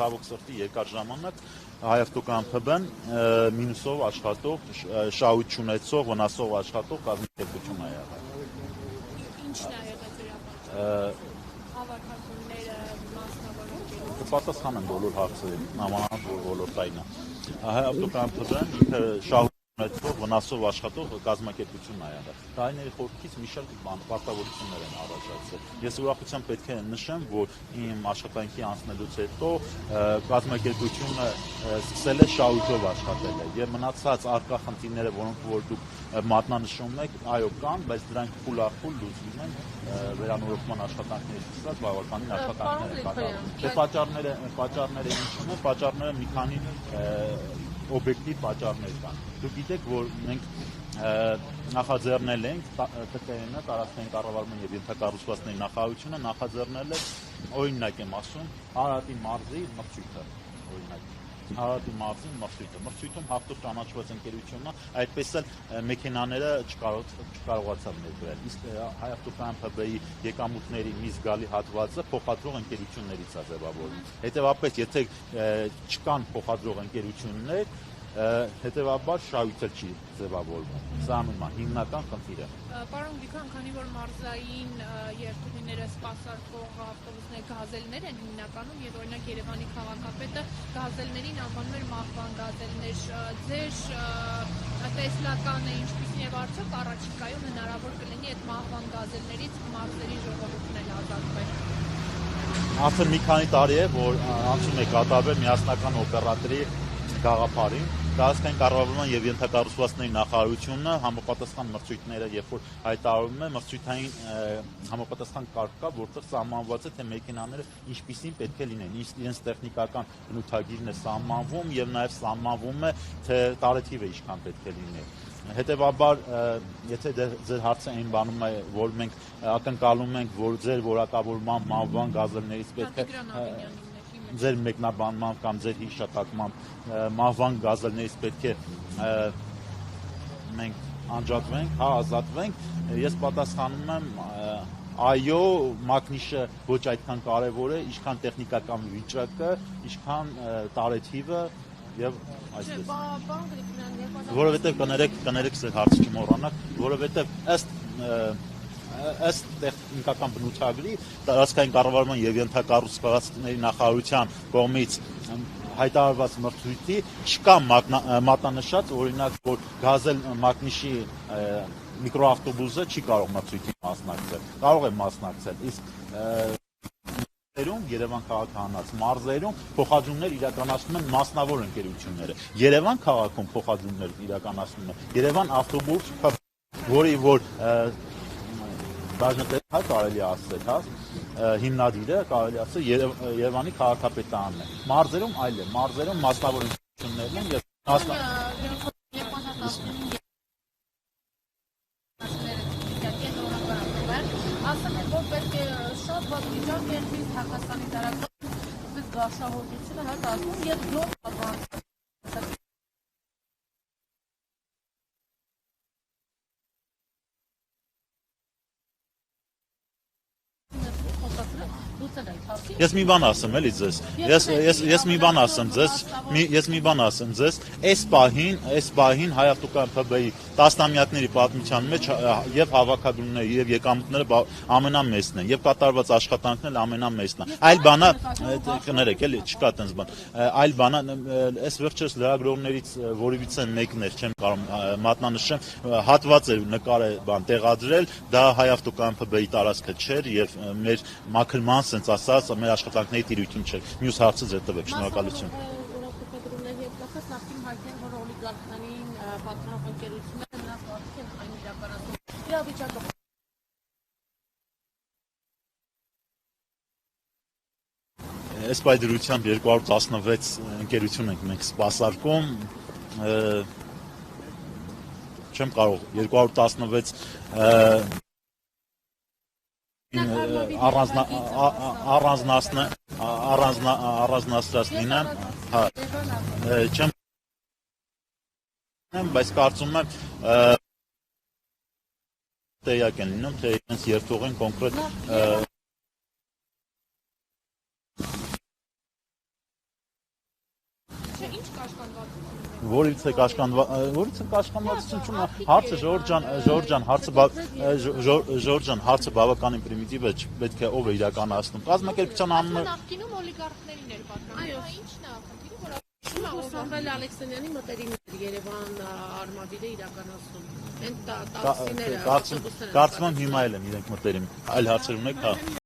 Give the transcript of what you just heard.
ցավոք սրտի երկար ժամանակ հայ-ավտոկայան ՓԲ-ն մինուսով աշխատող, շահույթ չունեցող, վնասող աշխատող կազմակերպություն է եղել։ Ինչն է եղել դրա պատճառը։ Հավաքագրումները, մասնավորը պատասխան են բոլոր հարցերին, նամանավանդ ոլորտային է։ Հայ-ավտոկայան ՓԲ-ն ինքը շահույթ ունեցող, վնասով աշխատող կազմակերպություն է եղել։ Տարիների խորհրդից մի շարք պարտավորություններ են առաջացել։ Ես ուրախությամբ պետք է նշեմ, որ իմ աշխատանքի անցնելուց հետո կազմակերպությունը սկսել է շահույթով աշխատել եւ մնացած արկա խնդիրները, որոնք որ դուք մատնանշում եք, այո կան, բայց դրանք խուլախուլ լուծվում են վերանորոգման աշխատանքների սկսած բավականին աշխատանքներ են կատարվում։ Դե պատճառները ինչն են, պատճառները մի քանի օբյեկտիվ պատճառներ կան։ Դուք գիտեք, որ մենք նախաձեռնել ենք ՏԿՆ տարածքային կառավարման եւ ենթակառուցվածքների նախարարությունը նախաձեռնել է, օրինակ եմ ասում, Արարատի մարզի մրցույթը, օրինակ Արարատի մարզի մրցույթում հաղթող ճանաչված ընկերությունն է, այդպես էլ մեքենաները չկարողացավ ներդրել։ Իսկ հայ-ավտոկայան ՓԲ-ի եկամուտների մի զգալի հատվածը փոխադրող ընկերություններից է ձևավորվում։ Հետևաբար, եթե չկան փոխադրող ընկերություններ, հետևաբար շահույթը չի ձևավորվում։ Սա հիմնական խնդիրը։ Պարոն Գիքան, քանի որ մարզային երթուղիները սպասարկող ավտոբուսները գազելներ են հիմնականում եւ օրինակ Երևանի քաղաքապետը գազելներին անվանում էր մահվան գազելներ, ձեր տեսլականը ինչպիսին եւ արդյոք առաջիկայում հնարավոր կլինի այդ մահվան գազելներից մարզերի ժողովուրդն էլ ազատվել։ Արդեն մի քանի տարի է, որ անցում է կատարվել միասնական օպերատորի գաղափարին, տարածքային կառավարման եւ ենթակառուցվածքների նախարարությունը համապատասխան մրցույթները, երբ որ հայտարարում է մրցույթային համապատասխան կարգ կա, որտեղ սահմանված է թե մեքենաները ինչպիսին պետք է լինեն, իրենց տեխնիկական բնութագիրն է սահմանվում եւ նաեւ սահմանվում է թե տարեթիվը ինչքան պետք է լինի։ Հետևաբար, եթե ձեր հարցը այն բանում է, որ մենք ակնկալում ենք, որ ձեր որակավորման մահվան գազելներից պետք է ձեր մեկնաբանմամբ կամ ձեր հիշատակմամբ մահվան գազելներից պետք է մենք անջատվենք, ազատվենք, ես պատասխանում եմ այո, մակնիշը ոչ այդքան կարևոր է, ինչքան տեխնիկական վիճակը, ինչքան տարեթիվը եւ այսպես։ Որովհետեւ կներեք ձեր հարցը չմոռանաք, որովհետեւ ըստ տեխնիկական բնութագրի տարածքային կառավարման եւ ենթակառուցվածքների նախարարության կողմից հայտարարված մրցույթի չկա մատնանշած, օրինակ, որ գազել մակնիշի միկրոավտոբուսը չի կարող մրցույթի մասնակցել, կարող է մասնակցել, իսկ Երևան քաղաքահանած մարզերում փոխադրումներ իրականացնում են մասնավոր ընկերությունները։ Երևան քաղաքում փոխադրումներ իրականացնում են Երևան ավտոբուս, որի որ բաժնետեր կարելի ասել, հա, հիմնադիրը կարելի ասել Երևանի քաղաքապետարանն է։ Մարզերում այլ է, մարզերում մասնավոր ընկերություններն են եւ ասել են, որ պետք է շատ բաց վիճակ երկրի Հայաստանի տարածքում գաշահոտությունը հատածում եւ նոր ավանց Ես մի բան ասեմ էլի ձեզ։ Ես մի բան ասեմ ձեզ, այս պահին հայ-ավտոկայան ՓԲ-ի տասնամյակների պատմության մեջ եւ հավաքագրումները եւ եկամուտները ամենամեծն են եւ կատարված աշխատանքն էլ ամենամեծն է։ Այլ բանա կներեք էլի, չկա տենց բան։ Այլ բանա այս վերջերս լրագրողներից որևիցե մեկն էր, չեմ կարող մատնանշեմ, հատված էր նկարը բան տեղադրել, դա հայ-ավտոկայան ՓԲ-ի տարածքը չէր եւ մեր մաքրման sense ասած մեր աշխատանքների տիրույթում չէ։ Մյուս հարցը ձեր տվեք, շնորհակալություն։ Որոշակի հետաքրքիր նախին հայտնել, որ օլիգարխային պատկանող ընկերությունները նրանց արդյոք են այն իրականացնում։ Իրավիճակը Այս պայդրությամբ 216 ընկերություն ենք մենք սպասարկում, չեմ կարող 216 առանձնացրած լինեմ, հա, չեմ, բայց կարծում եմ տեղյակ են լինում, թե իրենց երթուղին կոնկրետ Չէ, ինչ կաշկանդվածություն է։ Որից է կաշկանդվածություն, հարցը Ժորժան, հարցը բավականին պրիմիտիվ է, պետք է ով է իրականացնում։ Կազմակերպության անունը Նախկինում օլիգարխներին էր պատկանում։ Ինչն է խնդիրը, որ Սամվել Ալեքսանյանի մտերիմներ Երևան արմավիրը իրականացնում։ Այն տաքսիները, կարծում եմ հիմա էլ են իրենք մտերիմ։ Այլ հարցեր ունեք, հա։